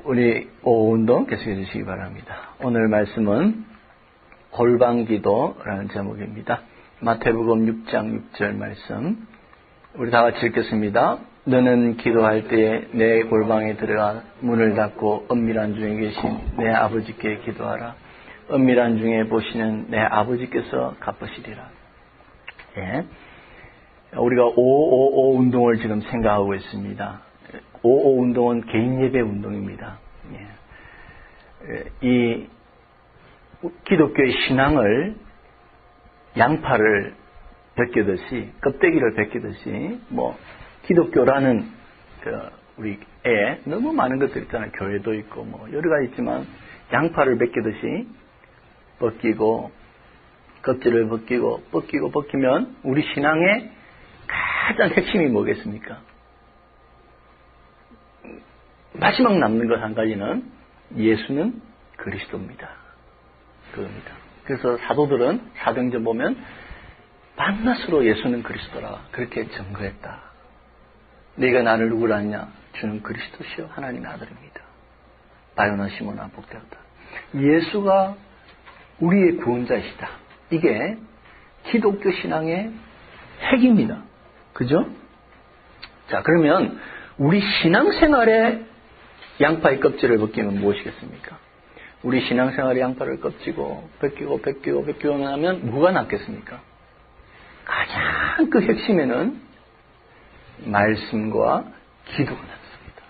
우리 오운동 계속해 주시기 바랍니다. 오늘 말씀은 골방기도라는 제목입니다. 마태복음 6장 6절 말씀 우리 다 같이 읽겠습니다. 너는 기도할 때에 내 골방에 들어가 문을 닫고 은밀한 중에 계신 내 아버지께 기도하라. 은밀한 중에 보시는 내 아버지께서 갚으시리라. 예. 우리가 555 운동을 지금 생각하고 있습니다. 555 운동은 개인 예배 운동입니다. 예. 이 기독교의 신앙을 양파를 벗기듯이, 껍데기를 벗기듯이, 기독교라는 우리 너무 많은 것들 있잖아요. 교회도 있고, 여러 가지 있지만, 양파를 벗기듯이 벗기고, 껍질을 벗기면, 우리 신앙의 가장 핵심이 뭐겠습니까? 마지막 남는 것 한 가지는 예수는 그리스도입니다. 그겁니다. 그래서 사도들은 사도행전 보면 밤낮으로 예수는 그리스도라 그렇게 증거했다. 네가 나를 누구라 하냐? 주는 그리스도시요 하나님의 아들입니다. 바요나 시몬아 복되었다. 예수가 우리의 구원자이시다. 이게 기독교 신앙의 핵입니다. 그죠? 자, 그러면 우리 신앙생활에 양파의 껍질을 벗기면 무엇이겠습니까? 우리 신앙생활에 양파를 벗기고 나면 뭐가 남겠습니까? 가장 그 핵심에는 말씀과 기도가 남습니다.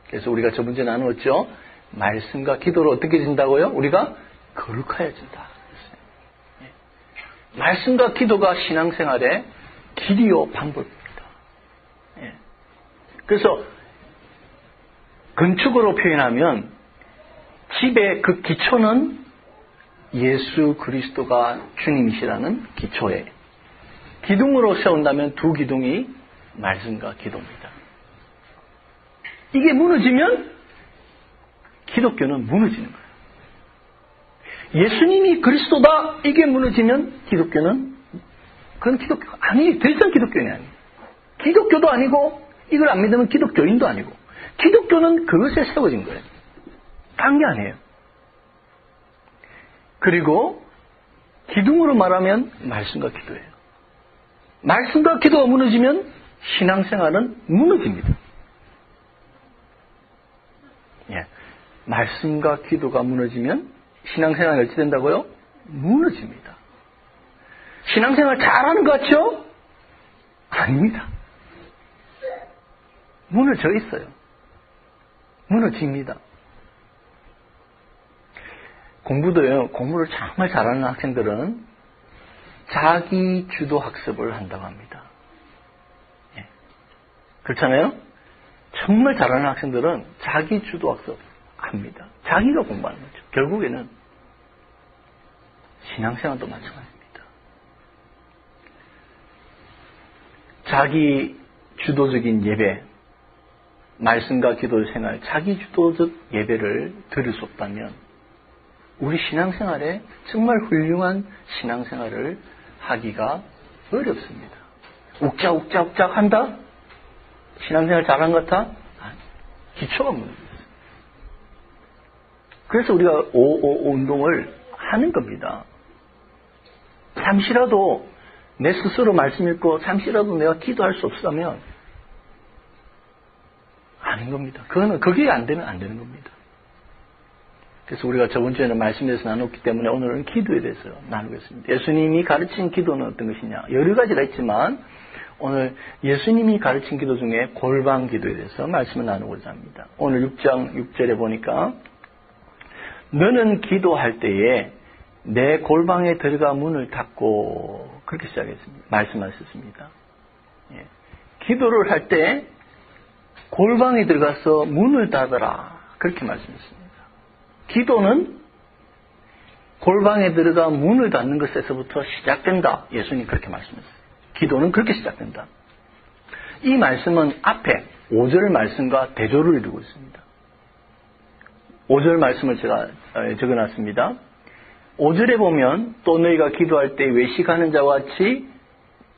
그래서 우리가 저번 주에 나누었죠? 말씀과 기도를 어떻게 진다고요? 우리가 거룩하여진다. 예. 말씀과 기도가 신앙생활의 길이요 방법입니다. 예. 그래서 건축으로 표현하면 집의 그 기초는 예수 그리스도가 주님이시라는 기초에 기둥으로 세운다면 두 기둥이 말씀과 기도입니다. 이게 무너지면 기독교는 무너지는 거예요. 예수님이 그리스도다 이게 무너지면 기독교는 그건 기독교가 아니 더 이상 기독교인이 아니에요. 기독교도 아니고 이걸 안 믿으면 기독교인도 아니고 기독교는 그것에 세워진 거예요. 딴 게 아니에요. 그리고 기둥으로 말하면 말씀과 기도예요. 말씀과 기도가 무너지면 신앙생활은 무너집니다. 예. 말씀과 기도가 무너지면 신앙생활이 어찌 된다고요? 무너집니다. 신앙생활 잘하는 것 같죠? 아닙니다. 무너져 있어요. 무너집니다. 공부도요, 공부를 정말 잘하는 학생들은 자기 주도 학습을 한다고 합니다. 예. 그렇잖아요? 정말 잘하는 학생들은 자기 주도 학습 합니다. 자기가 공부하는 거죠. 결국에는 신앙생활도 마찬가지입니다. 자기 주도적인 예배, 말씀과 기도 생활, 자기 주도적 예배를 드릴 수 없다면 우리 신앙생활에 정말 훌륭한 신앙생활을 하기가 어렵습니다. 욱작 한다? 신앙생활 잘한 것 같아? 기초가 무너졌어요. 그래서 우리가 555 운동을 하는 겁니다. 잠시라도 내 스스로 말씀 읽고 잠시라도 내가 기도할 수 없다면 아닌 겁니다. 그게 안 되면 안 되는 겁니다. 그래서 우리가 저번 주에는 말씀에 대해서 나눴기 때문에 오늘은 기도에 대해서 나누겠습니다. 예수님이 가르친 기도는 어떤 것이냐? 여러 가지가 있지만 오늘 예수님이 가르친 기도 중에 골방 기도에 대해서 말씀을 나누고자 합니다. 오늘 6장 6절에 보니까 너는 기도할 때에 내 골방에 들어가 문을 닫고 그렇게 시작했습니다. 말씀하셨습니다. 예. 기도를 할 때 골방에 들어가서 문을 닫아라 그렇게 말씀했습니다. 기도는 골방에 들어가 문을 닫는 것에서부터 시작된다. 예수님 그렇게 말씀했어요. 기도는 그렇게 시작된다. 이 말씀은 앞에 5절 말씀과 대조를 이루고 있습니다. 5절 말씀을 제가 적어놨습니다. 5절에 보면 또 너희가 기도할 때 외식하는 자와 같이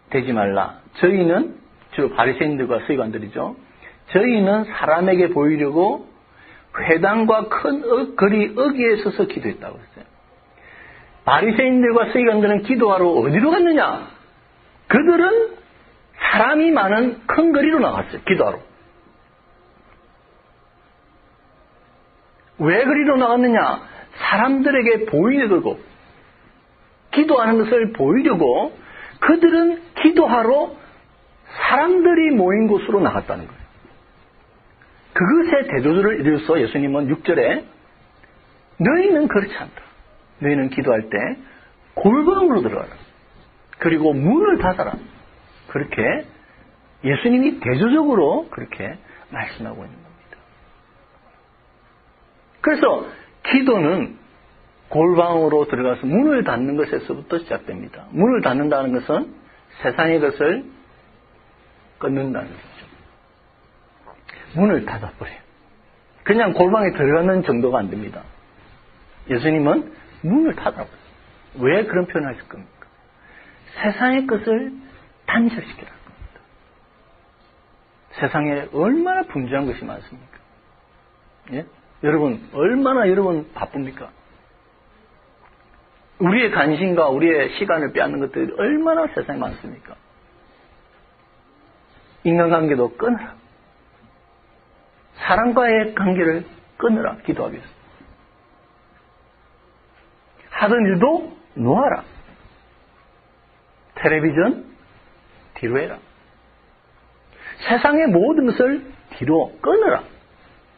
되지 말라. 저희는 주로 바리새인들과 서기관들이죠. 저희는 사람에게 보이려고 회당과 큰 거리 어귀에 서서 기도했다고 했어요. 바리새인들과 서기관들은 기도하러 어디로 갔느냐? 그들은 사람이 많은 큰 거리로 나갔어요. 기도하러. 왜 거리로 나갔느냐? 사람들에게 보이려고, 기도하는 것을 보이려고 그들은 기도하러 사람들이 모인 곳으로 나갔다는 거예요. 그것의 대조를 이루어서 예수님은 6절에 너희는 그렇지 않다. 너희는 기도할 때 골방으로 들어가라. 그리고 문을 닫아라. 그렇게 예수님이 대조적으로 그렇게 말씀하고 있는 겁니다. 그래서 기도는 골방으로 들어가서 문을 닫는 것에서부터 시작됩니다. 문을 닫는다는 것은 세상의 것을 끊는다는 거죠. 문을 닫아버려요. 그냥 골방에 들어가는 정도가 안 됩니다. 예수님은 문을 닫아버려요. 왜 그런 표현을 하실 겁니까? 세상의 것을 단절시키라는 겁니다. 세상에 얼마나 분주한 것이 많습니까? 예? 여러분, 얼마나 여러분 바쁩니까? 우리의 관심과 우리의 시간을 빼앗는 것들이 얼마나 세상에 많습니까? 인간관계도 끊어라. 사람과의 관계를 끊으라. 기도하기 위해서. 하던 일도 놓아라. 텔레비전 뒤로 해라. 세상의 모든 것을 뒤로 끊어라.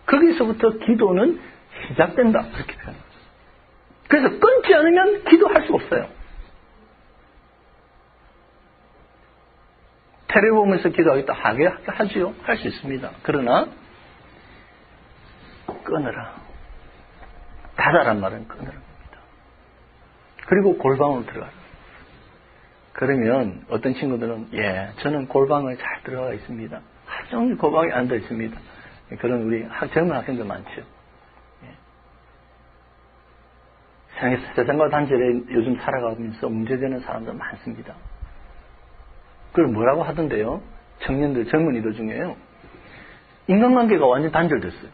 거기서부터 기도는 시작된다. 그렇게 표현합니다. 그래서 끊지 않으면 기도할 수가 없어요. 텔레비 보면서 기도하겠다 하지요. 할 수 있습니다. 그러나 끊어라. 닫아란 말은 끊으라는 겁니다. 그리고 골방으로 들어가라. 그러면 어떤 친구들은 저는 골방을 잘 들어가 있습니다. 하루 종일 골방에 앉아 있습니다. 그런 우리 젊은 학생들 많죠. 세상과 단절에 요즘 살아가면서 문제되는 사람들 많습니다. 그걸 뭐라고 하던데요? 청년들, 젊은이들 중에요. 인간관계가 완전 단절됐어요.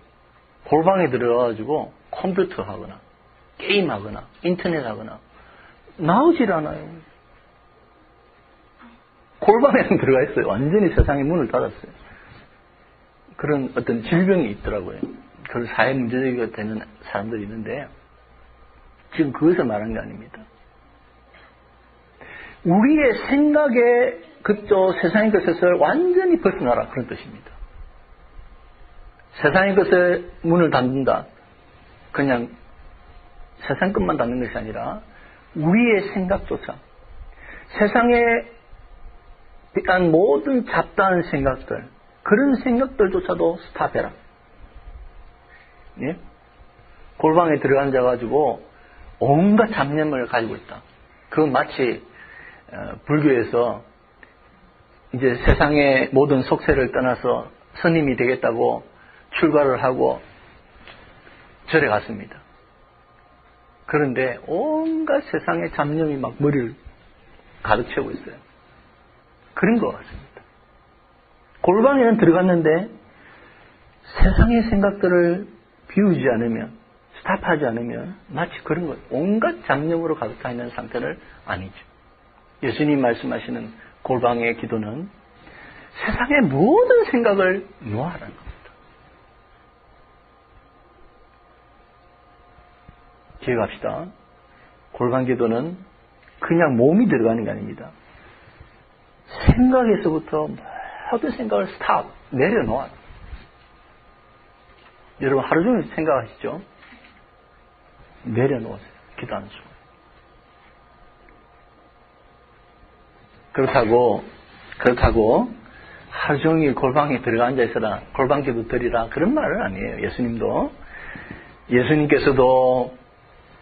골방에 들어가가지고 컴퓨터 하거나 게임하거나 인터넷 하거나 나오질 않아요. 골방에는 들어가 있어요. 완전히 세상의 문을 닫았어요. 그런 어떤 질병이 있더라고요. 그런 사회 문제제기가 되는 사람들이 있는데 지금 그것을 말하는 게 아닙니다. 우리의 생각에 그쪽 세상의 것에서 완전히 벗어나라 그런 뜻입니다. 세상의 것에 문을 닫는다. 그냥 세상 것만 닫는 것이 아니라 우리의 생각조차 세상에 대한 모든 잡다한 생각들 그런 생각들조차도 스탑해라. 예? 골방에 들어앉아가지고 온갖 잡념을 가지고 있다. 그건 마치 불교에서 이제 세상의 모든 속세를 떠나서 스님이 되겠다고 출가를 하고 절에 갔습니다. 그런데 온갖 세상의 잡념이 막 머리를 가득 채우고 있어요. 그런 것 같습니다. 골방에는 들어갔는데 세상의 생각들을 비우지 않으면 스탑하지 않으면 마치 그런 것 온갖 잡념으로 가득 차 있는 상태는 아니죠. 예수님 말씀하시는 골방의 기도는 세상의 모든 생각을 놓아라는 겁니다. 기억합시다. 골방 기도는 그냥 몸이 들어가는 게 아닙니다. 생각에서부터 모든 생각을 스탑, 내려놓아라. 여러분 하루 종일 생각하시죠? 내려놓으세요. 기도하는 순간. 그렇다고 하루 종일 골방에 들어가 앉아있어라, 골방 기도 드리라 그런 말은 아니에요. 예수님도. 예수님께서도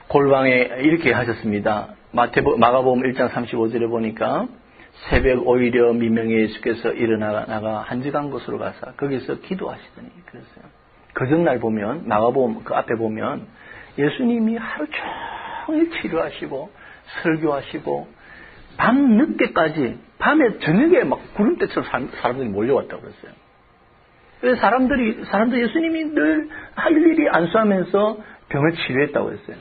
골방에 이렇게 하셨습니다. 마가복음 1장 35절에 보니까 새벽 오히려 미명에 예수께서 일어나가 한적한 곳으로 가서 거기서 기도하시더니 그랬어요. 그 전날 보면 마가복음 그 앞에 보면 예수님이 하루 종일 치료하시고 설교하시고 밤 늦게까지 밤에 저녁에 막 구름대처럼 사람들이 몰려왔다고 그랬어요. 그래서 사람들 예수님이 늘 할 일이 안수하면서 병을 치료했다고 했어요.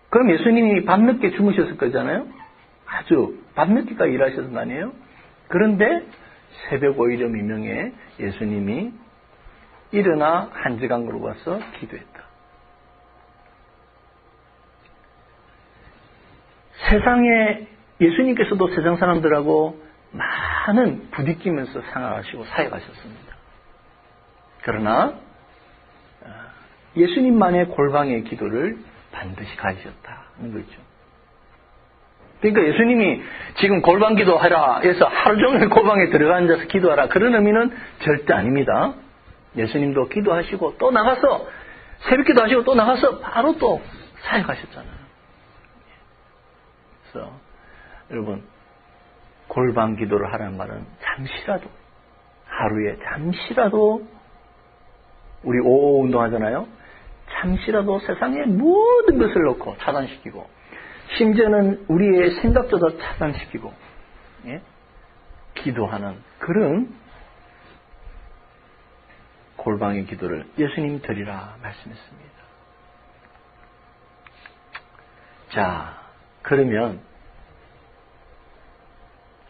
그럼 예수님이 밤늦게 주무셨을 거잖아요? 아주 밤늦게까지 일하셨을 거 아니에요? 그런데 새벽 오히려 미명에 예수님이 일어나 한지강으로 와서 기도했다. 세상에 예수님께서도 세상 사람들하고 많은 부딪히면서 생활하시고 사역하셨습니다. 그러나 예수님만의 골방의 기도를 반드시 가지셨다는 거죠. 그러니까 예수님이 지금 골방 기도하라 해서 하루 종일 골방에 들어가 앉아서 기도하라 그런 의미는 절대 아닙니다. 예수님도 기도하시고 또 나가서 새벽 기도하시고 또 나가서 바로 또 사역하셨잖아요. 그래서 여러분 골방 기도를 하라는 말은 잠시라도 하루에 잠시라도 우리 5 운동하잖아요. 잠시라도 세상의 모든 것을 놓고 차단시키고 심지어는 우리의 생각조차 차단시키고 기도하는 그런 골방의 기도를 예수님 드리라 말씀했습니다. 자, 그러면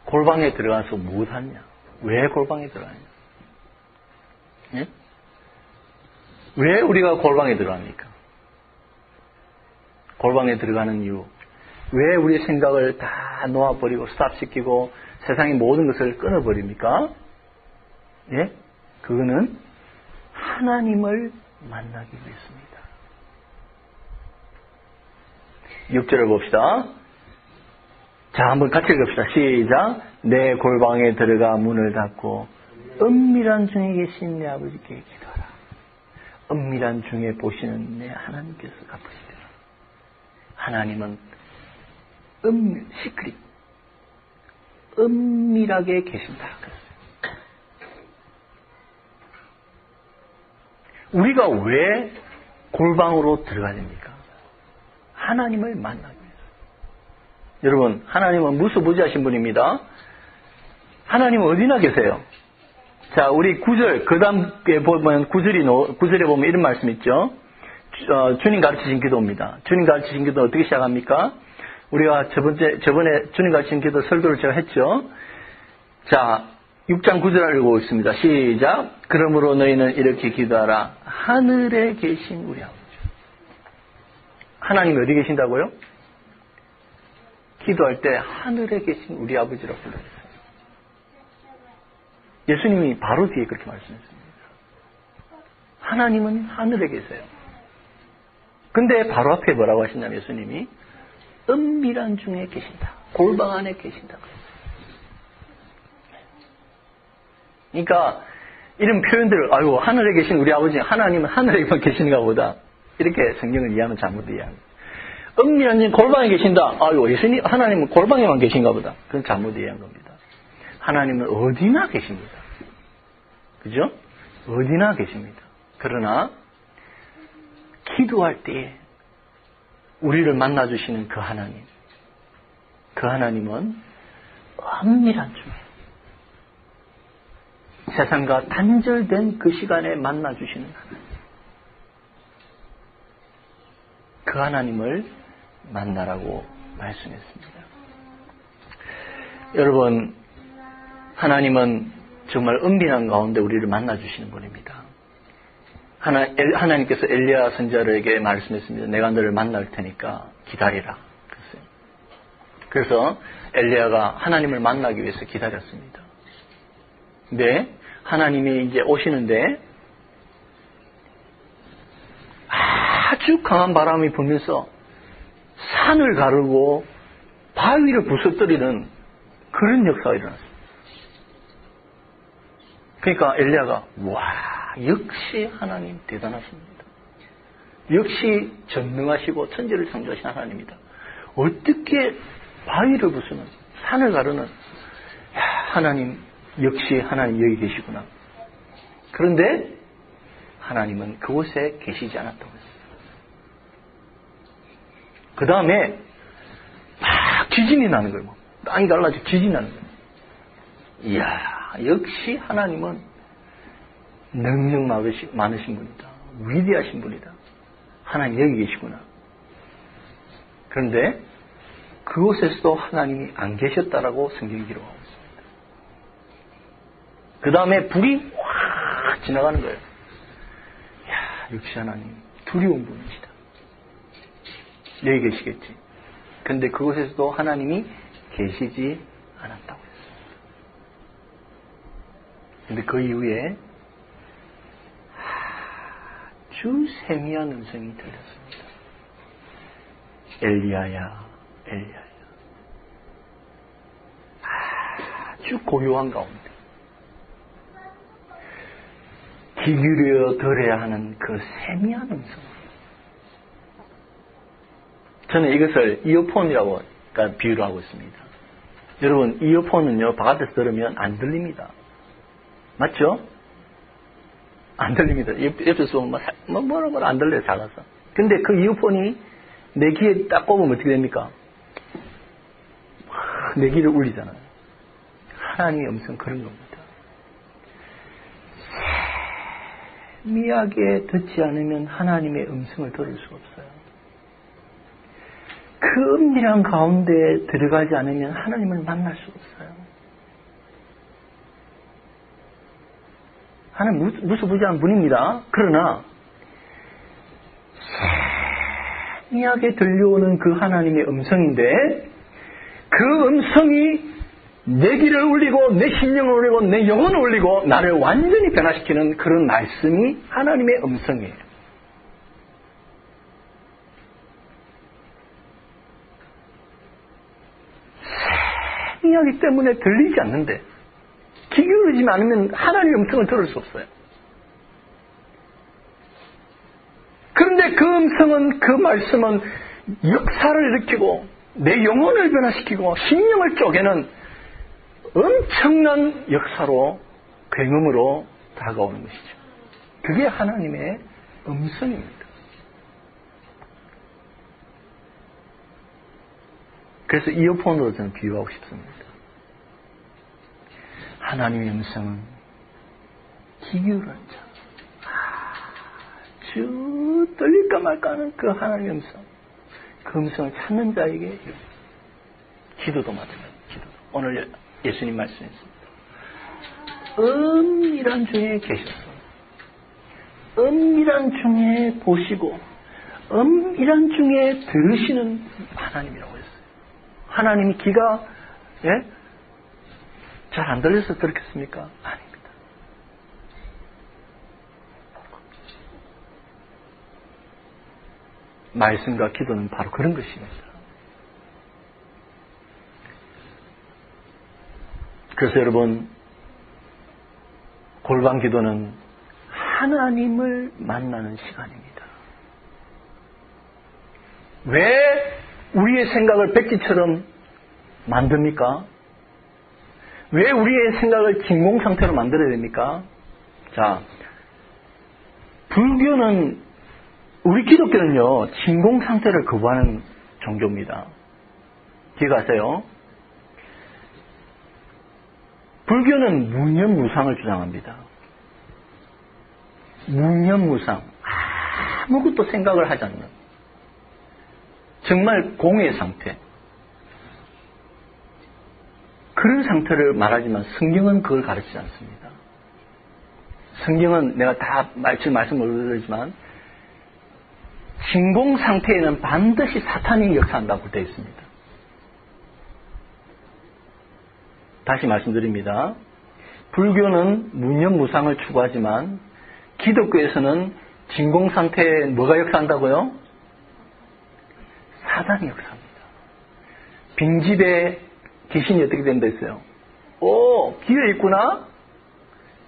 골방에 들어가서 무엇하냐? 왜 골방에 들어가냐? 예? 왜 우리가 골방에 들어갑니까? 골방에 들어가는 이유. 왜 우리의 생각을 다 놓아버리고 스탑시키고 세상의 모든 것을 끊어버립니까? 예? 그거는 하나님을 만나기 위해서입니다. 6절을 봅시다. 자, 한번 같이 읽읍시다. 시작. 내 골방에 들어가 문을 닫고 은밀한 중에 계신 내 아버지께 기도하라. 은밀한 중에 보시는 내 하나님께서 갚으시리라. 하나님은 시크릿, 은밀하게 계신다. 우리가 왜 골방으로 들어가야 됩니까? 하나님을 만나기 위해서. 여러분, 하나님은 무수부지하신 분입니다. 하나님은 어디나 계세요? 자, 우리 9절, 그 다음에 보면 9절에 보면 이런 말씀 있죠? 주님 가르치신 기도입니다. 주님 가르치신 기도 어떻게 시작합니까? 우리가 저번에 주님 가르치신 기도 설교를 제가 했죠? 자, 6장 9절을 읽고 있습니다. 시작. 그러므로 너희는 이렇게 기도하라. 하늘에 계신 우리 아버지. 하나님이 어디 계신다고요? 기도할 때 하늘에 계신 우리 아버지라고 불러요. 예수님이 바로 뒤에 그렇게 말씀했습니다. 하나님은 하늘에 계세요. 근데 바로 앞에 뭐라고 하시냐면 예수님이 은밀한 중에 계신다. 골방 안에 계신다. 그러니까 이런 표현들을 아유 하늘에 계신 우리 아버지 하나님은 하늘에만 계신가 보다. 이렇게 성경을 이해하면 잘못 이해합니다. 은밀한 중에 골방에 계신다. 아유 예수님 하나님은 골방에만 계신가 보다. 그건 잘못 이해한 겁니다. 하나님은 어디나 계십니다. 그죠? 어디나 계십니다. 그러나 기도할 때에 우리를 만나주시는 그 하나님은 은밀한 중에 세상과 단절된 그 시간에 만나주시는 하나님. 그 하나님을 만나라고 말씀했습니다. 여러분, 하나님은 정말 은밀한 가운데 우리를 만나주시는 분입니다. 하나님께서 엘리야 선지자에게 말씀했습니다. 내가 너를 만날 테니까 기다리라. 그래서 엘리야가 하나님을 만나기 위해서 기다렸습니다. 근데 하나님이 이제 오시는데 아주 강한 바람이 불면서 산을 가르고 바위를 부서뜨리는 그런 역사가 일어났습니다. 그러니까 엘리야가 역시 하나님 대단하십니다. 역시 전능하시고 천지를 창조하신 하나님이다. 어떻게 바위를 부수는 산을 가르는 하나님 역시 하나님 여기 계시구나. 그런데 하나님은 그곳에 계시지 않았다고 했어요. 그 다음에 막 지진이 나는 거예요. 땅이 갈라지고 지진이 나는 거예요. 이야, 역시 하나님은 능력 많으신 분이다. 위대하신 분이다. 하나님 여기 계시구나. 그런데 그곳에서도 하나님이 안 계셨다라고 성경이 기록하고 있습니다. 그 다음에 불이 확 지나가는 거예요. 야, 역시 하나님 두려운 분이시다. 여기 계시겠지. 그런데 그곳에서도 하나님이 계시지 않았다고 했습니다. 그런데 그 이후에 아주 세미한 음성이 들렸습니다. 엘리야야, 엘리야야. 아주 고요한 가운데 귀 기울여 들어야 하는 그 세미한 음성. 저는 이것을 이어폰이라고 비유를 하고 있습니다. 여러분, 이어폰은요, 바깥에서 들으면 안 맞죠? 안 들립니다. 옆에서 뭐라 안 들려요, 작아서. 근데 그 이어폰이 내 귀에 딱 꼽으면 어떻게 됩니까? 내 귀를 울리잖아요. 하나님의 음성 그런 겁니다. 세미하게 듣지 않으면 하나님의 음성을 들을 수 없어요. 그 은밀한 가운데 들어가지 않으면 하나님을 만날 수 없어요. 하나님 무수부지한 분입니다. 그러나 세미하게 들려오는 그 하나님의 음성인데 그 음성이 내 귀를 울리고 내 심령을 울리고 내 영혼을 울리고 나를 완전히 변화시키는 그런 말씀이 하나님의 음성이에요. 세미하기 때문에 들리지 않는데 귀 기울이지 않으면 하나님의 음성을 들을 수 없어요. 그런데 그 음성은, 그 말씀은 역사를 일으키고 내 영혼을 변화시키고 심령을 쪼개는 엄청난 역사로 굉음으로 다가오는 것이죠. 그게 하나님의 음성입니다. 그래서 이어폰으로 저는 비유하고 싶습니다. 하나님의 음성은 귀 기울이는 자, 아주 떨릴까 말까 하는 그 하나님의 음성, 그 음성을 찾는 자에게 기도도 마찬가지입니다. 기도도. 오늘 예수님 말씀했습니다. 은밀한 중에 계셔서 은밀한 중에 보시고 은밀한 중에 들으시는 하나님이라고 했어요. 하나님이 귀가 잘 안 들려서 그렇겠습니까? 아닙니다. 말씀과 기도는 바로 그런 것입니다. 그래서 여러분, 골방 기도는 하나님을 만나는 시간입니다. 왜 우리의 생각을 백지처럼 만듭니까? 왜 우리의 생각을 진공 상태로 만들어야 됩니까? 자, 불교는, 우리 기독교는요, 진공 상태를 거부하는 종교입니다. 기억하세요? 불교는 무념무상을 주장합니다. 무념무상. 아무것도 생각을 하지 않는. 정말 공의 상태. 그런 상태를 말하지만 성경은 그걸 가르치지 않습니다. 성경은 내가 다 말씀을 드리지만 진공 상태에는 반드시 사탄이 역사한다고 되어 있습니다. 다시 말씀드립니다. 불교는 무념무상을 추구하지만 기독교에서는 진공 상태에 뭐가 역사한다고요? 사단이 역사합니다. 빈집에 귀신이 어떻게 된다 했어요? 오, 기회 있구나?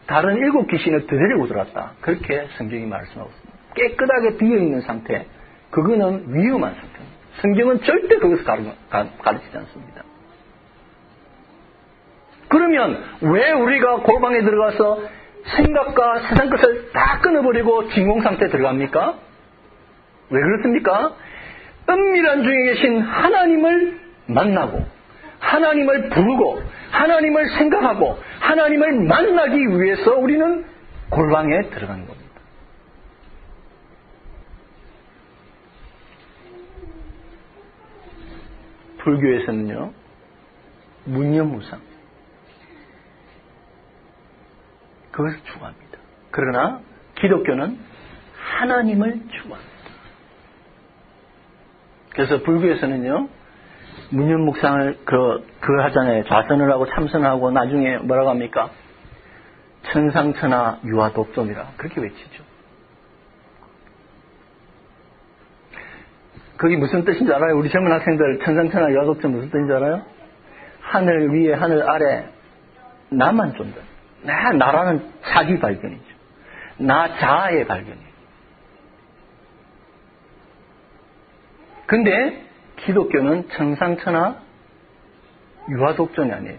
다른 7 귀신을 더 데리고 들어왔다. 그렇게 성경이 말씀하고 있습니다. 깨끗하게 비어있는 상태, 그거는 위험한 상태입니다. 성경은 절대 그것을 가르치지 않습니다. 그러면 왜 우리가 골방에 들어가서 생각과 세상 것을 다 끊어버리고 진공 상태에 들어갑니까? 왜 그렇습니까? 은밀한 중에 계신 하나님을 만나고 하나님을 부르고 하나님을 생각하고 하나님을 만나기 위해서 우리는 골방에 들어가는 겁니다. 불교에서는요, 문념무상. 그것을 추구합니다. 그러나 기독교는 하나님을 추구합니다. 그래서 불교에서는요, 문념묵상을 그 하잖아요. 좌선을 하고 참선을 하고 나중에 뭐라고 합니까? 천상천하 유화독존이라 그렇게 외치죠. 그게 무슨 뜻인지 알아요? 우리 젊은 학생들 천상천하 유화독존 무슨 뜻인지 알아요? 하늘 위에 하늘 아래 나만 존재. 나라는 자기 발견이죠. 나 자아의 발견이에요. 근데 기독교는 천상천하 유화독존이 아니에요.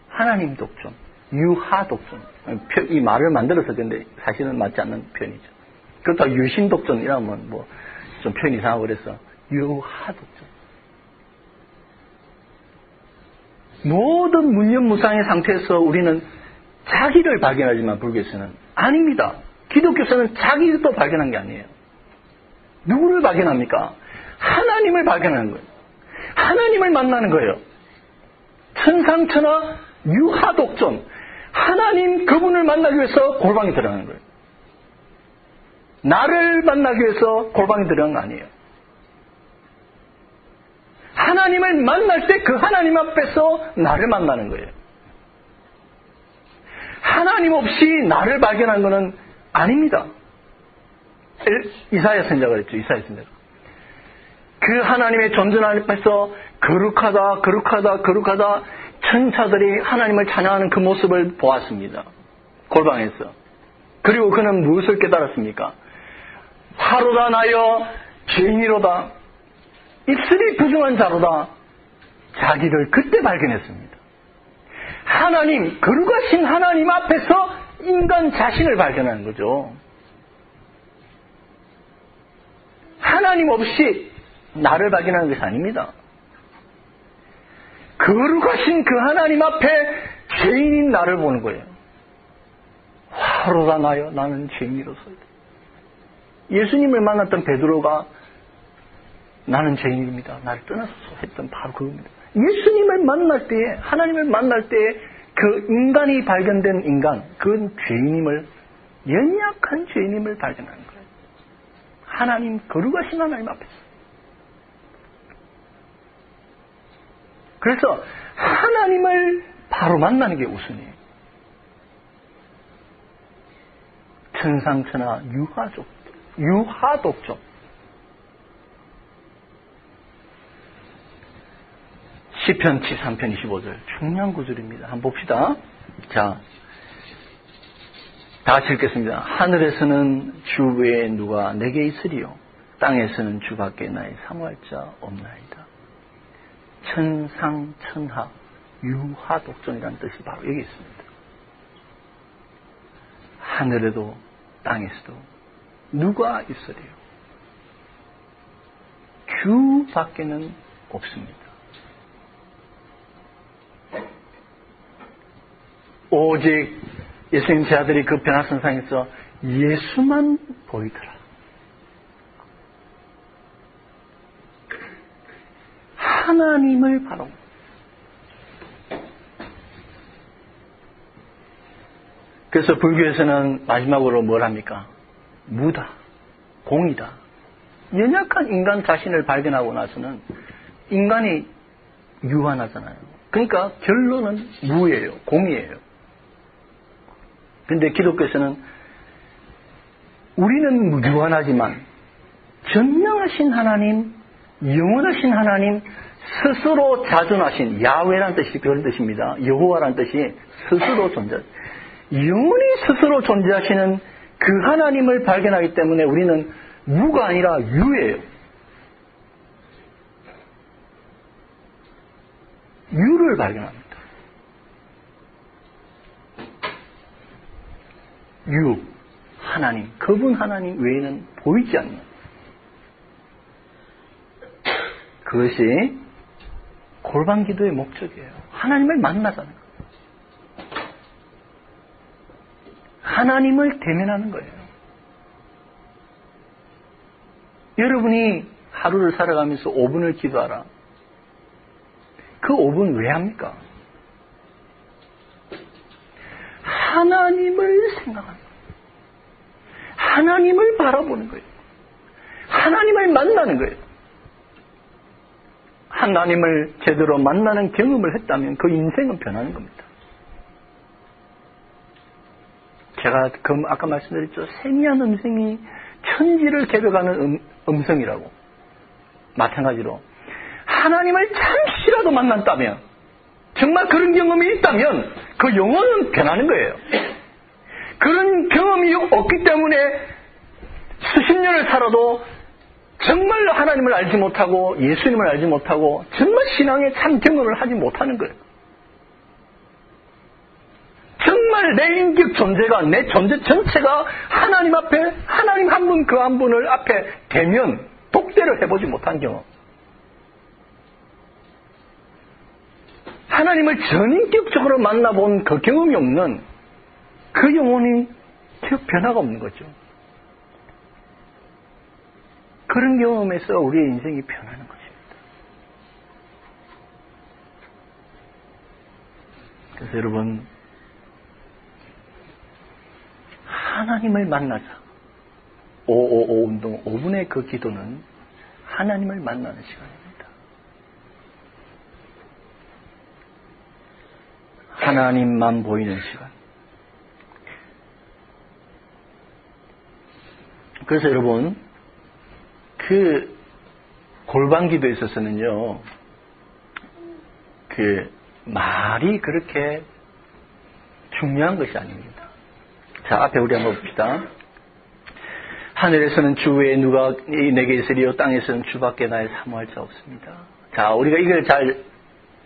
하나님 독존, 유하독존. 이 말을 만들어서 근데 사실은 맞지 않는 표현이죠. 그렇다고 유신독존이라면 뭐 좀 표현 이상하고 그래서 유하독존. 모든 문념무상의 상태에서 우리는 자기를 발견하지만 불교에서는 아닙니다. 기독교에서는 자기도 발견한 게 아니에요. 누구를 발견합니까? 하나님을 발견하는 거예요. 하나님을 만나는 거예요. 천상천하 유하독존. 하나님 그분을 만나기 위해서 골방에 들어가는 거예요. 나를 만나기 위해서 골방에 들어가는 거 아니에요. 하나님을 만날 때 그 하나님 앞에서 나를 만나는 거예요. 하나님 없이 나를 발견한 것은 아닙니다. 이사야 선지자가 그랬죠. 이사야 선지자가. 그 하나님의 존재 앞에서 거룩하다 천사들이 하나님을 찬양하는 그 모습을 보았습니다. 골방에서. 그리고 그는 무엇을 깨달았습니까? 화로다 나여 죄인이로다. 입술이 부정한 자로다. 자기를 그때 발견했습니다. 하나님, 거룩하신 하나님 앞에서 인간 자신을 발견하는 거죠. 하나님 없이 나를 발견하는 것이 아닙니다. 거룩하신 그 하나님 앞에 죄인인 나를 보는 거예요. 화로다 나여 나는 죄인이로소이다. 예수님을 만났던 베드로가 나는 죄인입니다. 나를 떠나소서 했던 바로 그겁니다. 예수님을 만날 때에, 하나님을 만날 때에 그 인간이 발견된 인간, 그건 죄인임을, 연약한 죄인임을 발견하는 거예요. 하나님, 거룩하신 하나님 앞에서. 그래서 하나님을 바로 만나는 게 우선이에요. 천상천하 유하독존. 시편 73편 25절 중요한 구절입니다. 한번 봅시다. 자, 다 같이 읽겠습니다. 하늘에서는 주 외에 누가 내게 있으리요 땅에서는 주밖에 나의 사모할 자 없나이다. 천상천하 유하독존이라는 뜻이 바로 여기 있습니다. 하늘에도 땅에서도 누가 있으리요 주밖에는 없습니다. 오직 예수님 제 아들이 그 변화선상에서 예수만 보이더라. 하나님을 바로. 그래서 불교에서는 마지막으로 뭘 합니까? 무다, 공이다. 연약한 인간 자신을 발견하고 나서는 인간이 유한하잖아요. 그러니까 결론은 무예요, 공이에요. 근데 기독교에서는 우리는 유한하지만 전능하신 하나님, 영원하신 하나님, 스스로 자존하신 야훼라는 뜻이 그런 뜻입니다. 여호와라는 뜻이 스스로 존재. 영원히 스스로 존재하시는 그 하나님을 발견하기 때문에 우리는 무가 아니라 유예요. 유를 발견합니다. 유, 하나님, 그분 하나님 외에는 보이지 않는 그것이 골방 기도의 목적이에요. 하나님을 만나자는 거예요. 하나님을 대면하는 거예요. 여러분이 하루를 살아가면서 5분을 기도하라. 그 5분 왜 합니까? 하나님을 생각하는 거예요. 하나님을 바라보는 거예요. 하나님을 만나는 거예요. 하나님을 제대로 만나는 경험을 했다면 그 인생은 변하는 겁니다. 제가 아까 말씀드렸죠. 세미한 음성이 천지를 개벽하는 음성이라고. 마찬가지로 하나님을 잠시라도 만났다면, 정말 그런 경험이 있다면 그 영혼은 변하는 거예요. 그런 경험이 없기 때문에 수십 년을 살아도 정말로 하나님을 알지 못하고 예수님을 알지 못하고 정말 신앙의 참 경험을 하지 못하는 거예요. 정말 내 인격 존재가, 내 존재 전체가 하나님 앞에, 하나님 한 분 그 한 분을 앞에 대면 독대를 해보지 못한 경험. 하나님을 전인격적으로 만나본 그 경험이 없는 그 영혼이 계속 변화가 없는 거죠. 그런 경험에서 우리의 인생이 변하는 것입니다. 그래서 여러분, 하나님을 만나자. 555 운동 5분의 그 기도는 하나님을 만나는 시간입니다. 하나님만 보이는 시간. 그래서 여러분, 그 골반 기도에 있어서는요, 그 말이 그렇게 중요한 것이 아닙니다. 자, 앞에 우리 한번 봅시다. 하늘에서는 주 외에 누가 내게 있으리요, 땅에서는 주밖에 나의 사모할 자 없습니다. 자, 우리가 이걸 잘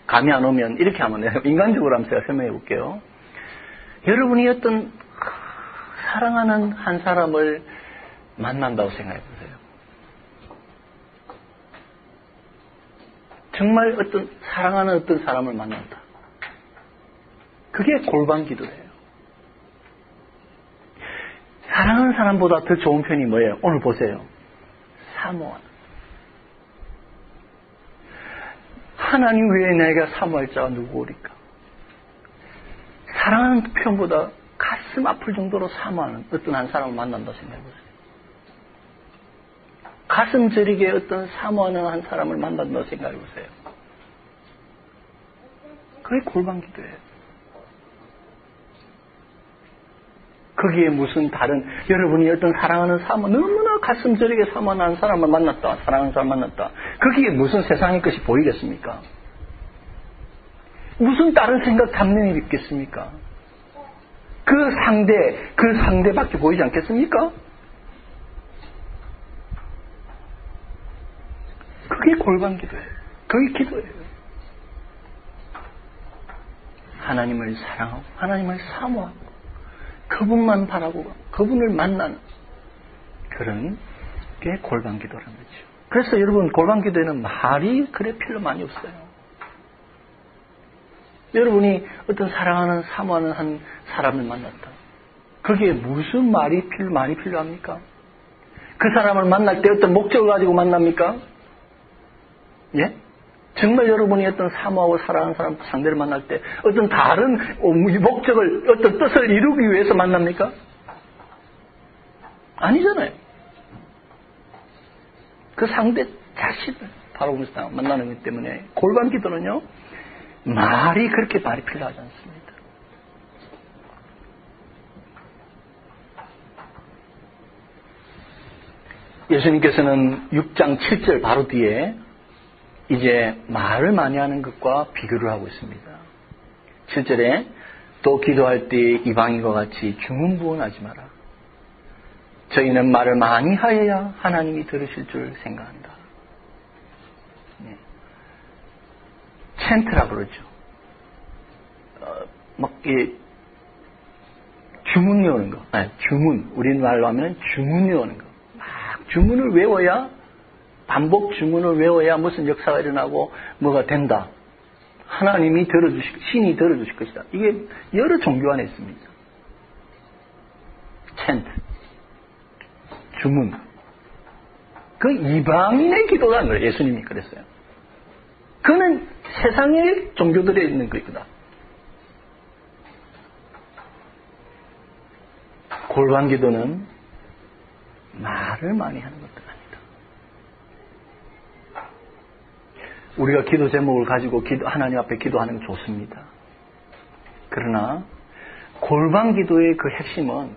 감이 안 오면 이렇게 하면 돼요. 인간적으로 한번 제가 설명해 볼게요. 여러분이 어떤 사랑하는 한 사람을 만난다고 생각해 보세요. 정말 사랑하는 어떤 사람을 만난다. 그게 골반 기도예요. 사랑하는 사람보다 더 좋은 편이 뭐예요? 오늘 보세요. 사모하는. 하나님 외에 내가 사모할 자가 누구오리까? 사랑하는 표현보다 가슴 아플 정도로 사모하는 어떤 한 사람을 만난다 생각해보세요. 가슴 저리게 어떤 사모하는 한 사람을 만난다고 생각해보세요. 그게 골반 기도예요. 거기에 무슨 다른, 여러분이 어떤 사랑하는 너무나 가슴 저리게 사모하는 사람을 만났다. 사랑하는 사람을 만났다. 거기에 무슨 세상의 것이 보이겠습니까? 무슨 다른 생각, 감명이 있겠습니까? 그 상대밖에 보이지 않겠습니까? 그게 골반 기도예요. 그게 기도예요. 하나님을 사랑하고, 하나님을 사모하고, 그분만 바라고 그분을 만나는 그런 게 골반 기도라는 거죠. 그래서 여러분, 골반 기도에는 말이 그래 필요 많이 없어요. 여러분이 어떤 사랑하는 사모하는 한 사람을 만났다. 거기에 무슨 말이 많이 필요합니까? 그 사람을 만날 때 어떤 목적을 가지고 만납니까? 예? 정말 여러분이 어떤 사모하고 사랑하는 사람 상대를 만날 때 어떤 다른 목적을, 어떤 뜻을 이루기 위해서 만납니까? 아니잖아요. 그 상대 자신을 바라보면서 만나는 것 때문에 골반 기도는요, 말이 그렇게 말이 필요하지 않습니다. 예수님께서는 6장 7절 바로 뒤에 이제 말을 많이 하는 것과 비교를 하고 있습니다. 7절에 또 기도할 때 이방인과 같이 중언부언하지 마라. 저희는 말을 많이 하여야 하나님이 들으실 줄 생각한다. 네. 챈트라 그러죠. 주문 외우는 거. 아니, 주문. 우리말로 하면 주문 외우는 거. 막 주문을 외워야, 반복 주문을 외워야 무슨 역사가 일어나고 뭐가 된다. 하나님이 신이 들어주실 것이다. 이게 여러 종교 안에 있습니다. chant, 주문. 그 이방인의 기도라는 거예요. 예수님이 그랬어요. 그는 세상의 종교들에 있는 거이다. 골방 기도는 말을 많이 하는 것도 아니다. 우리가 기도 제목을 가지고 하나님 앞에 기도하는 건 좋습니다. 그러나 골방 기도의 그 핵심은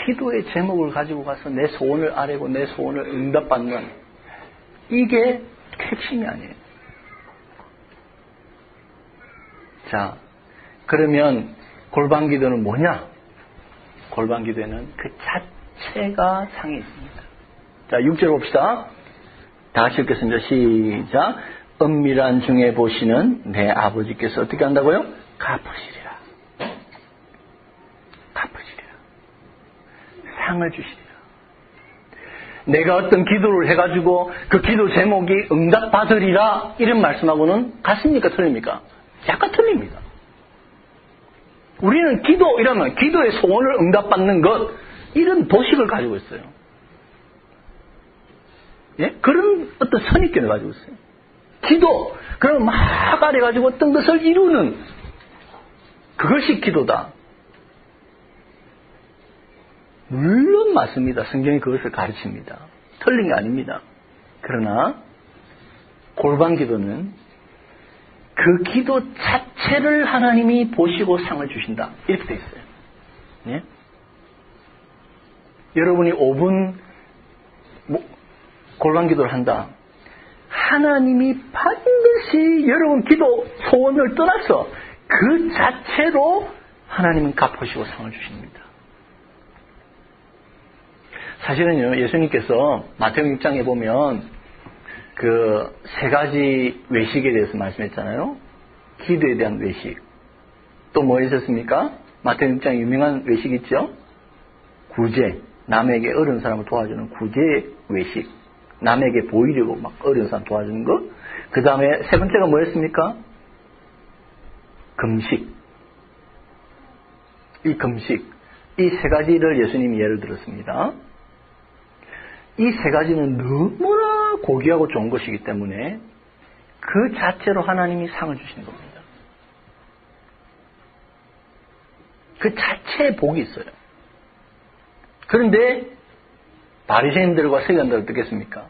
기도의 제목을 가지고 가서 내 소원을 아뢰고 내 소원을 응답받는 이게 핵심이 아니에요. 자, 그러면 골방 기도는 뭐냐? 골방 기도에는 그 자체가 상이 있습니다. 자, 6절 봅시다. 다 같이 읽겠습니다. 시작. 은밀한 중에 보시는 내 아버지께서 어떻게 한다고요? 갚으시리라. 갚으시리라. 상을 주시리라. 내가 어떤 기도를 해가지고 그 기도 제목이 응답받으리라 이런 말씀하고는 같습니까? 틀립니까? 약간 틀립니다. 우리는 기도 이러면 기도의 소원을 응답받는 것 이런 도식을 가지고 있어요. 예? 그런 어떤 선입견을 가지고 있어요. 기도 그러면 막 아래가지고 어떤 것을 이루는 그것이 기도다. 물론 맞습니다. 성경이 그것을 가르칩니다. 틀린 게 아닙니다. 그러나 골방 기도는 그 기도 자체를 하나님이 보시고 상을 주신다. 이렇게 되어 있어요. 예? 여러분이 5분 골방 기도를 한다. 하나님이 반드시 여러분 기도 소원을 떠나서 그 자체로 하나님은 갚으시고 상을 주십니다. 사실은요, 예수님께서 마태복음 6장에 보면 그 세 가지 외식에 대해서 말씀했잖아요. 기도에 대한 외식. 또 뭐 있었습니까? 마태복음 6장에 유명한 외식 있죠? 구제. 남에게 어려운 사람을 도와주는 구제 외식. 남에게 보이려고 막 어려운 사람 도와주는 것. 그 다음에 세 번째가 뭐였습니까? 금식. 이 금식. 이 세 가지를 예수님이 예를 들었습니다. 이 세 가지는 너무나 고귀하고 좋은 것이기 때문에 그 자체로 하나님이 상을 주시는 겁니다. 그 자체에 복이 있어요. 그런데 바리새인들과 서기관들은 어떻겠습니까?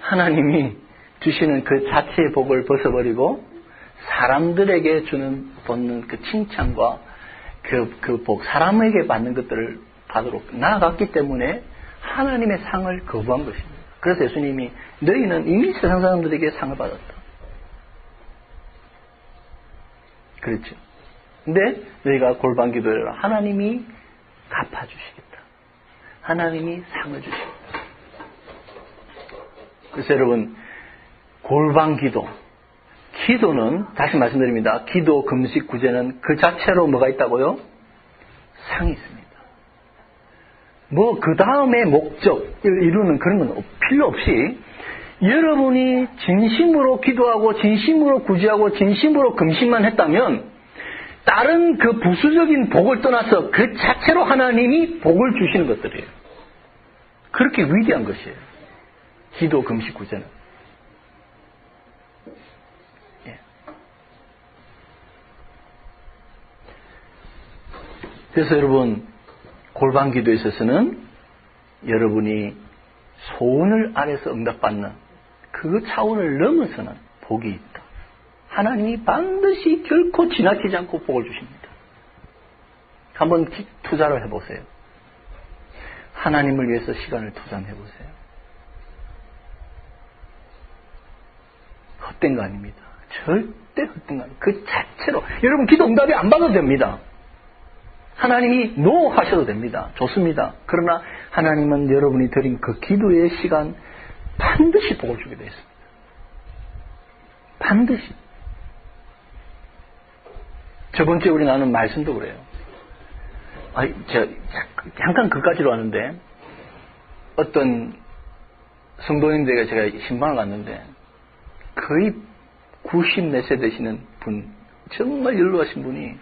하나님이 주시는 그 자체의 복을 벗어버리고 사람들에게 받는 그 칭찬과 그 복, 사람에게 받는 것들을 받으러 나아갔기 때문에 하나님의 상을 거부한 것입니다. 그래서 예수님이 너희는 이미 세상 사람들에게 상을 받았다. 그렇죠. 근데 너희가 골방 기도를 하나님이 갚아주시겠다. 하나님이 상을 주시겠다. 그래서 여러분 골방 기도, 기도는 다시 말씀드립니다. 기도, 금식, 구제는 그 자체로 뭐가 있다고요? 상이 있습니다. 뭐 그 다음에 목적을 이루는 그런 건 필요 없이 여러분이 진심으로 기도하고 진심으로 구제하고 진심으로 금식만 했다면 다른 그 부수적인 복을 떠나서 그 자체로 하나님이 복을 주시는 것들이에요. 그렇게 위대한 것이에요. 기도, 금식, 구제는. 예. 그래서 여러분 골방 기도에 있어서는 여러분이 소원을 아래서 응답받는 그 차원을 넘어서는 복이 있다. 하나님이 반드시 결코 지나치지 않고 복을 주십니다. 한번 투자를 해보세요. 하나님을 위해서 시간을 투자해보세요. 헛된 거 아닙니다. 절대 헛된 거 아닙니다. 그 자체로 여러분 기도 응답이 안 받아도 됩니다. 하나님이 노 하셔도 됩니다. 좋습니다. 그러나 하나님은 여러분이 드린 그 기도의 시간 반드시 복을 주게 되어 있습니다. 반드시. 저번 주에 우리 나눈 말씀도 그래요. 제가 잠깐 그까지로 왔는데 어떤 성도님들에게 제가 신방을 갔는데 거의 90몇 세 되시는 분, 정말 연로하신 분이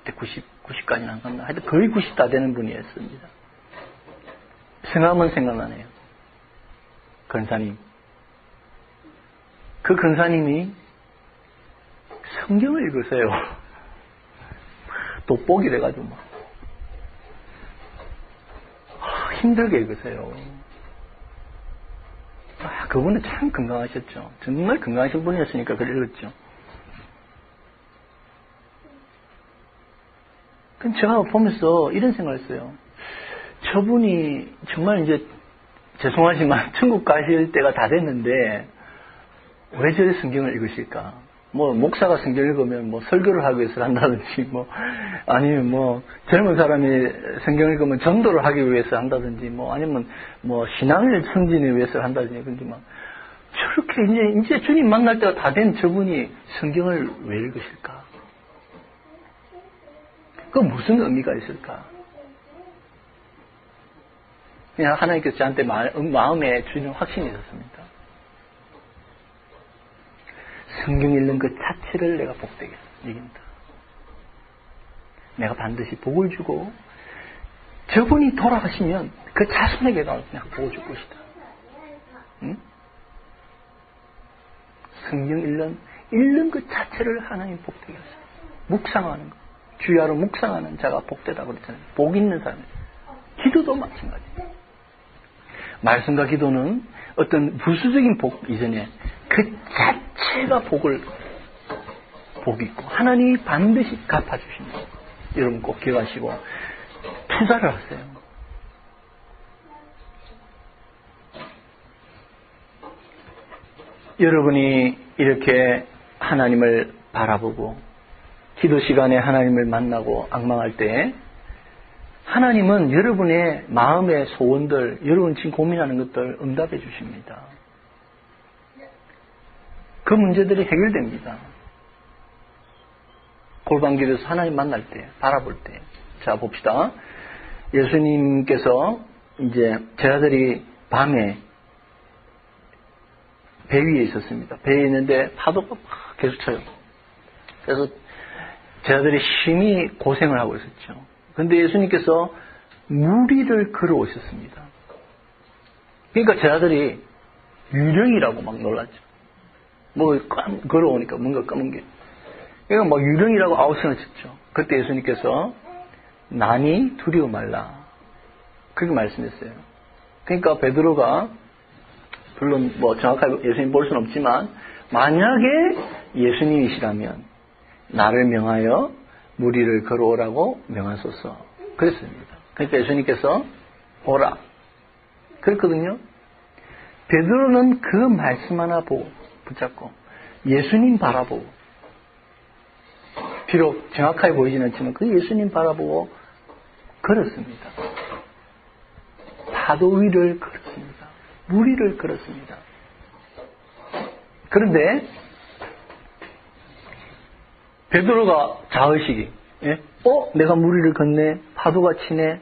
그때 90까지는 안 갔나? 하여튼 거의 90 다 되는 분이었습니다. 생각하면 생각나네요. 근사님. 그 근사님이 성경을 읽으세요. 돋보기래가지고 막. 힘들게 읽으세요. 그분은 참 건강하셨죠. 정말 건강하신 분이었으니까 그걸 읽었죠. 그럼 제가 보면서 이런 생각을 했어요. 저분이 정말 이제 죄송하지만 천국 가실 때가 다 됐는데 왜 저리 성경을 읽으실까? 뭐 목사가 성경 읽으면 뭐 설교를 하기 위해서 한다든지 뭐 아니면 뭐 젊은 사람이 성경 읽으면 전도를 하기 위해서 한다든지 뭐 아니면 뭐 신앙을 승진을 위해서 한다든지 그런데 막 저렇게 이제 주님 만날 때가 다 된 저분이 성경을 왜 읽으실까? 그 무슨 의미가 있을까? 그냥 하나님께서 저한테 마음에 주는 확신이 있었습니다. 성경 읽는 그 자체를 내가 복되게 이긴다. 내가 반드시 복을 주고 저분이 돌아가시면 그 자손에게도 그냥 복을 줄 것이다. 응? 성경 읽는 그 자체를 하나님 복되게 하세요. 묵상하는 거. 주야로 묵상하는 자가 복되다고 그랬잖아요. 복 있는 사람. 기도도 마찬가지예요. 말씀과 기도는 어떤 부수적인 복 이전에 그 자체가 복이 있고 하나님이 반드시 갚아주신다. 여러분 꼭 기억하시고 투자를 하세요. 여러분이 이렇게 하나님을 바라보고 기도 시간에 하나님을 만나고 앙망할 때 하나님은 여러분의 마음의 소원들, 여러분 지금 고민하는 것들 응답해 주십니다. 그 문제들이 해결됩니다. 골방길에서 하나님 만날 때, 바라볼 때. 자, 봅시다. 예수님께서 이제 제자들이 밤에 배 위에 있었습니다. 배에 있는데 파도가 막 계속 쳐요. 그래서 제자들이 심히 고생을 하고 있었죠. 그런데 예수님께서 물 위를 걸어오셨습니다. 그러니까 제자들이 유령이라고 막 놀랐죠. 뭐 걸어오니까 뭔가 검은 게. 그러니까 막 유령이라고 아우성을 쳤죠. 그때 예수님께서 나니 두려워 말라. 그렇게 말씀했어요. 그러니까 베드로가 물론 뭐 정확하게 예수님 볼 수는 없지만 만약에 예수님이시라면 나를 명하여 물 위를 걸어오라고 명하소서. 그랬습니다. 그러니까 예수님께서 오라. 그랬거든요. 베드로는 그 말씀 하나 보고 붙잡고 예수님 바라보고 비록 정확하게 보이지는 않지만 그 예수님 바라보고 걸었습니다. 파도 위를 걸었습니다. 물 위를 걸었습니다. 그런데 베드로가 자의식이 내가 물 위를 걷네 파도가 치네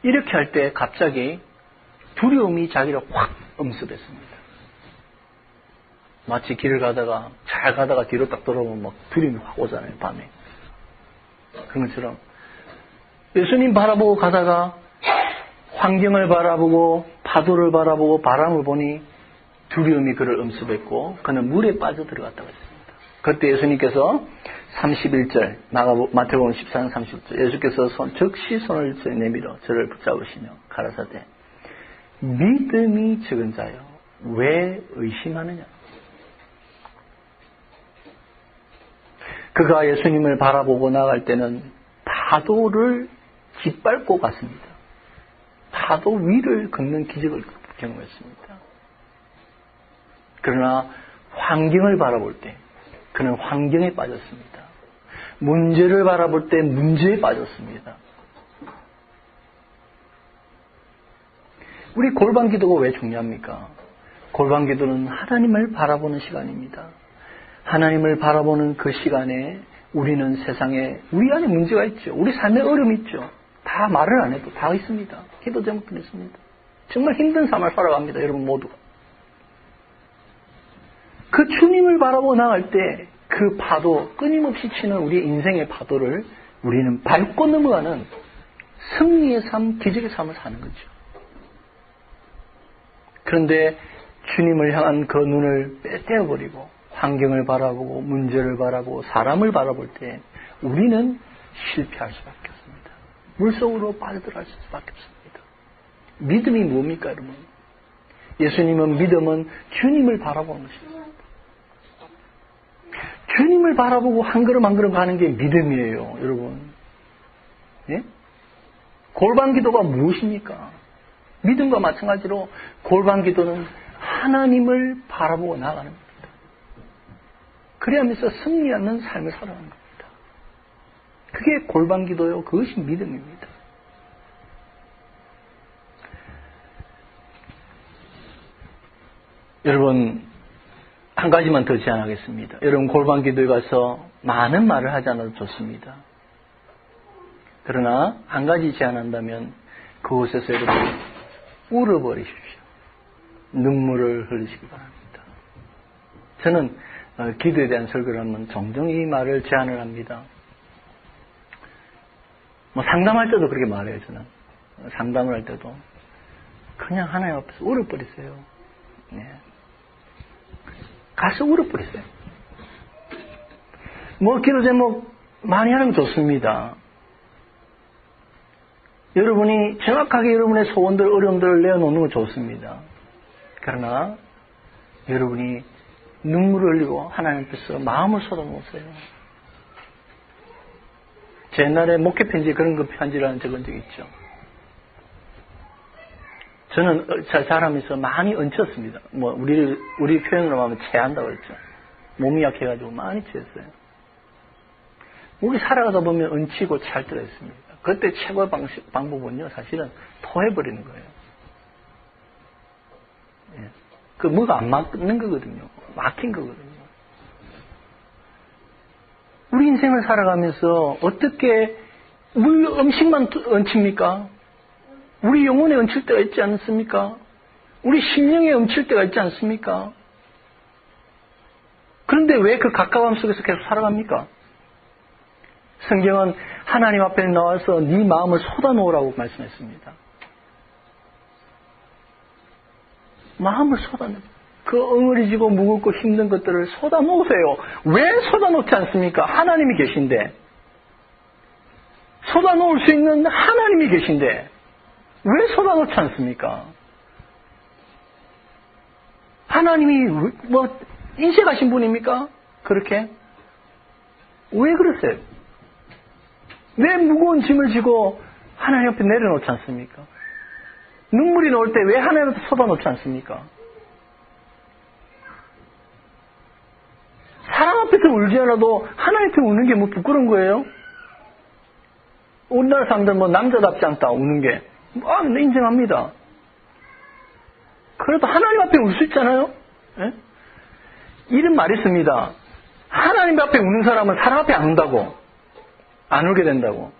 이렇게 할 때 갑자기 두려움이 자기를 확 엄습했습니다. 마치 길을 가다가 잘 가다가 뒤로 딱 돌아보면 막 두려움이 확 오잖아요. 밤에. 그런 것처럼 예수님 바라보고 가다가 환경을 바라보고 파도를 바라보고 바람을 보니 두려움이 그를 엄습했고 그는 물에 빠져 들어갔다고 했습니다. 그때 예수님께서 31절 마태복음 14장 30절 예수께서 즉시 손을 내밀어 저를 붙잡으시며 가라사대 믿음이 적은 자여 왜 의심하느냐. 그가 예수님을 바라보고 나갈 때는 파도를 짓밟고 갔습니다. 파도 위를 걷는 기적을 경험했습니다. 그러나 환경을 바라볼 때 그는 환경에 빠졌습니다. 문제를 바라볼 때 문제에 빠졌습니다. 우리 골방 기도가 왜 중요합니까? 골방 기도는 하나님을 바라보는 시간입니다. 하나님을 바라보는 그 시간에 우리는 세상에 우리 안에 문제가 있죠. 우리 삶에 어려움이 있죠. 다 말을 안 해도 다 있습니다. 기도 제목도 있습니다. 정말 힘든 삶을 살아갑니다. 여러분 모두가. 그 주님을 바라보고 나갈 때 그 파도, 끊임없이 치는 우리의 인생의 파도를 우리는 밟고 넘어가는 승리의 삶, 기적의 삶을 사는 거죠. 그런데 주님을 향한 그 눈을 떼어버리고 환경을 바라보고 문제를 바라보고 사람을 바라볼 때 우리는 실패할 수밖에 없습니다. 물속으로 빠져들어갈 수밖에 없습니다. 믿음이 뭡니까, 여러분? 예수님은 믿음은 주님을 바라보는 것입니다. 주님을 바라보고 한 걸음 한 걸음 가는 게 믿음이에요, 여러분. 예? 골반 기도가 무엇입니까? 믿음과 마찬가지로 골반 기도는 하나님을 바라보고 나가는 겁니다. 그래야면서 승리하는 삶을 살아가는 겁니다. 그게 골반 기도요. 그것이 믿음입니다. 여러분, 한 가지만 더 제안하겠습니다. 여러분, 골반 기도에 가서 많은 말을 하지 않아도 좋습니다. 그러나 한 가지 제안한다면 그곳에서 여러분 울어버리십시오. 눈물을 흘리시기 바랍니다. 저는 기도에 대한 설교를 하면 종종 이 말을 제안을 합니다. 상담할 때도 그렇게 말해요, 저는. 상담을 할 때도. 그냥 하나님 앞에서 울어버리세요. 네. 가서 울어버리세요. 기도 제목 많이 하는 건 좋습니다. 여러분이 정확하게 여러분의 소원들, 어려움들을 내어놓는 건 좋습니다. 그러나 여러분이 눈물을 흘리고 하나님 앞에서 마음을 쏟아놓으세요. 제 옛날에 목회 편지 그런 거 편지를 한 적은 적 있죠. 저는 자라면서 많이 얹혔습니다. 우리 표현으로 하면 체한다고 그랬죠. 몸이 약해가지고 많이 체했어요. 우리 살아가다 보면 얹히고 체할 때가 있습니다. 그때 최고의 방법은요, 사실은 토해버리는 거예요. 예. 그 뭐가 안 맞는 거거든요. 막힌 거거든요. 우리 인생을 살아가면서 어떻게 음식만 얹힙니까? 우리 영혼에 얹힐 때가 있지 않습니까? 우리 심령에 얹힐 때가 있지 않습니까? 그런데 왜 그 가까움 속에서 계속 살아갑니까? 성경은 하나님 앞에 나와서 네 마음을 쏟아놓으라고 말씀했습니다. 마음을 쏟아놓으세요. 그 엉어리지고 무겁고 힘든 것들을 쏟아놓으세요. 왜 쏟아놓지 않습니까? 하나님이 계신데. 쏟아놓을 수 있는 하나님이 계신데 왜 쏟아놓지 않습니까? 하나님이 인식하신 분입니까? 그렇게? 왜 그러세요? 왜 무거운 짐을 지고 하나님 앞에 내려놓지 않습니까? 눈물이 나올 때 왜 하나님 앞에 쏟아놓지 않습니까? 사람 앞에서 울지 않아도 하나님 앞에 우는 게 부끄러운 거예요? 우리나라 사람들 남자답지 않다 우는 게 인정합니다. 그래도 하나님 앞에 울 수 있잖아요. 예? 이런 말이 있습니다. 하나님 앞에 우는 사람은 사람 앞에 안 운다고. 안 울게 된다고.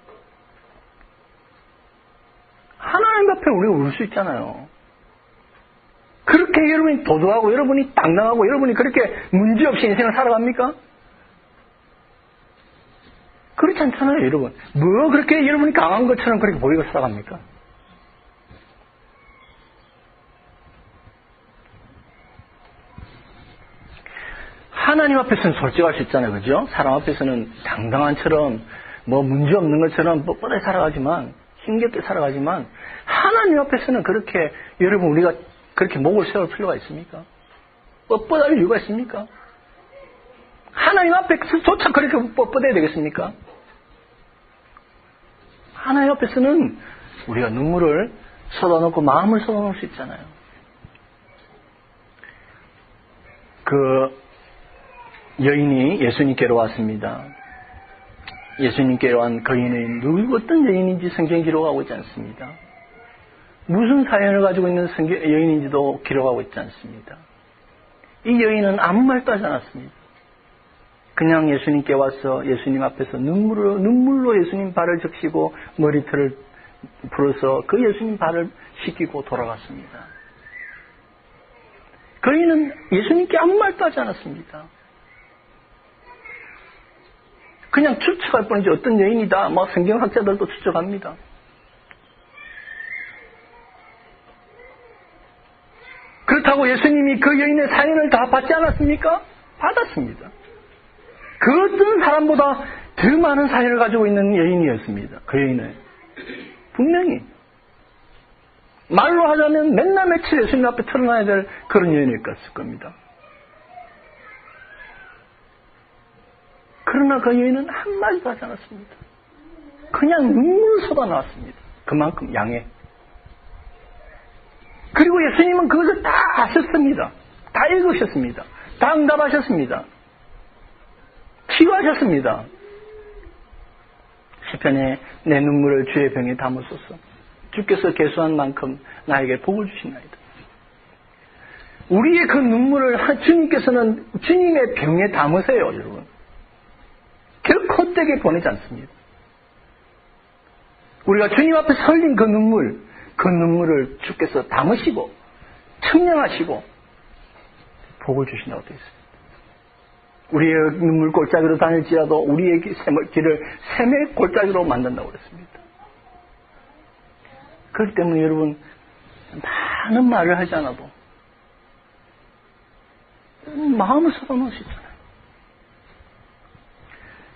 하나님 앞에 우리가 울 수 있잖아요. 그렇게 여러분이 도도하고 여러분이 당당하고 여러분이 그렇게 문제없이 인생을 살아갑니까? 그렇지 않잖아요, 여러분. 그렇게 여러분이 강한 것처럼 그렇게 보이고 살아갑니까? 하나님 앞에서는 솔직할 수 있잖아요, 그죠? 사람 앞에서는 당당한처럼 문제 없는 것처럼 뻣뻣하게 살아가지만 힘겹게 살아가지만 하나님 앞에서는 그렇게 여러분 우리가 그렇게 목을 세울 필요가 있습니까? 뻣뻣할 이유가 있습니까? 하나님 앞에서조차 그렇게 뻣뻣해야 되겠습니까? 하나님 앞에서는 우리가 눈물을 쏟아놓고 마음을 쏟아놓을 수 있잖아요. 그 여인이 예수님께로 왔습니다. 예수님께로 온 그 여인은 어떤 여인인지 성경에 기록하고 있지 않습니다. 무슨 사연을 가지고 있는 여인인지도 기록하고 있지 않습니다. 이 여인은 아무 말도 하지 않았습니다. 그냥 예수님께 와서 예수님 앞에서 눈물로 예수님 발을 적시고 머리털을 풀어서 그 예수님 발을 씻기고 돌아갔습니다. 그 여인은 예수님께 아무 말도 하지 않았습니다. 그냥 추측할 뿐이지 어떤 여인이다. 뭐 성경학자들도 추측합니다. 그렇다고 예수님이 그 여인의 사연을 다 받지 않았습니까? 받았습니다. 그 어떤 사람보다 더 많은 사연을 가지고 있는 여인이었습니다. 그 여인은 분명히 말로 하자면 맨날 며칠 예수님 앞에 털어놔야 될 그런 여인이었을 겁니다. 그러나 그 여인은 한마디도 하지 않았습니다. 그냥 눈물을 쏟아나왔습니다. 그만큼 양해. 그리고 예수님은 그것을 다 아셨습니다. 다 읽으셨습니다. 다 응답하셨습니다. 치유하셨습니다. 시편에 내 눈물을 주의 병에 담으소서. 주께서 계수한 만큼 나에게 복을 주시나이다. 우리의 그 눈물을 주님께서는 주님의 병에 담으세요, 여러분. 결코 헛되게 보내지 않습니다. 우리가 주님 앞에 설린 그 눈물을 주께서 담으시고 청량하시고 복을 주신다고 되어 있습니다. 우리의 눈물 골짜기로 다닐지라도 우리의 길을 샘의 골짜기로 만든다고 그랬습니다. 그렇기 때문에 여러분 많은 말을 하지 않아도 마음을 쏟아놓을 수 있잖아요.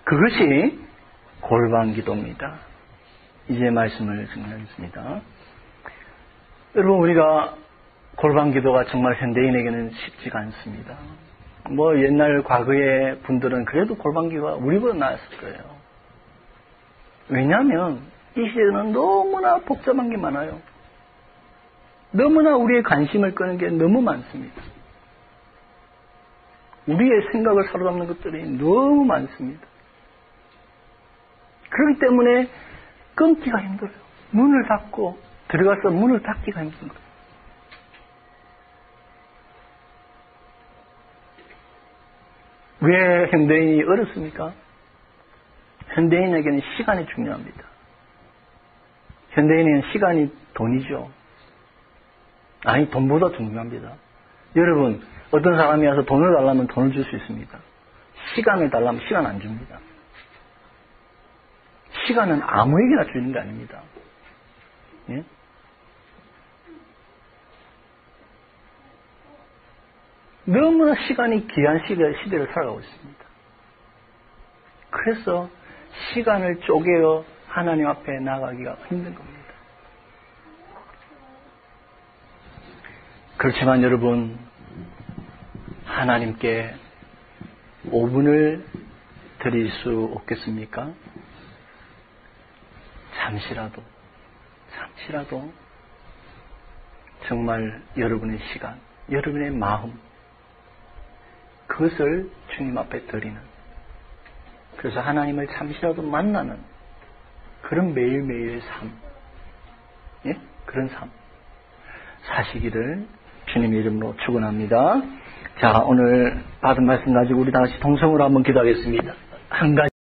그것이 골방 기도입니다. 이제 말씀을 정리하겠습니다. 여러분 우리가 골방 기도가 정말 현대인에게는 쉽지가 않습니다. 뭐 옛날 과거의 분들은 그래도 골방 기도가 우리보다 나았을 거예요. 왜냐하면 이 시대는 너무나 복잡한 게 많아요. 너무나 우리의 관심을 끄는 게 너무 많습니다. 우리의 생각을 사로잡는 것들이 너무 많습니다. 그렇기 때문에 끊기가 힘들어요. 문을 닫고 들어가서 문을 닫기가 힘든 거예요. 왜 현대인이 어렵습니까? 현대인에게는 시간이 중요합니다. 현대인에게는 시간이 돈이죠. 아니, 돈보다 중요합니다. 여러분, 어떤 사람이 와서 돈을 달라면 돈을 줄 수 있습니다. 시간을 달라면 시간 안 줍니다. 시간은 아무에게나 주는 게 아닙니다. 예? 너무나 시간이 귀한 시대를 살아가고 있습니다. 그래서 시간을 쪼개어 하나님 앞에 나가기가 힘든 겁니다. 그렇지만 여러분, 하나님께 5분을 드릴 수 없겠습니까? 잠시라도 정말 여러분의 시간, 여러분의 마음, 그것을 주님 앞에 드리는, 그래서 하나님을 잠시라도 만나는 그런 매일매일의 삶, 예? 그런 삶 사시기를 주님의 이름으로 축원합니다. 자, 오늘 받은 말씀 가지고 우리 다시 동성으로 한번 기도하겠습니다. 한 가지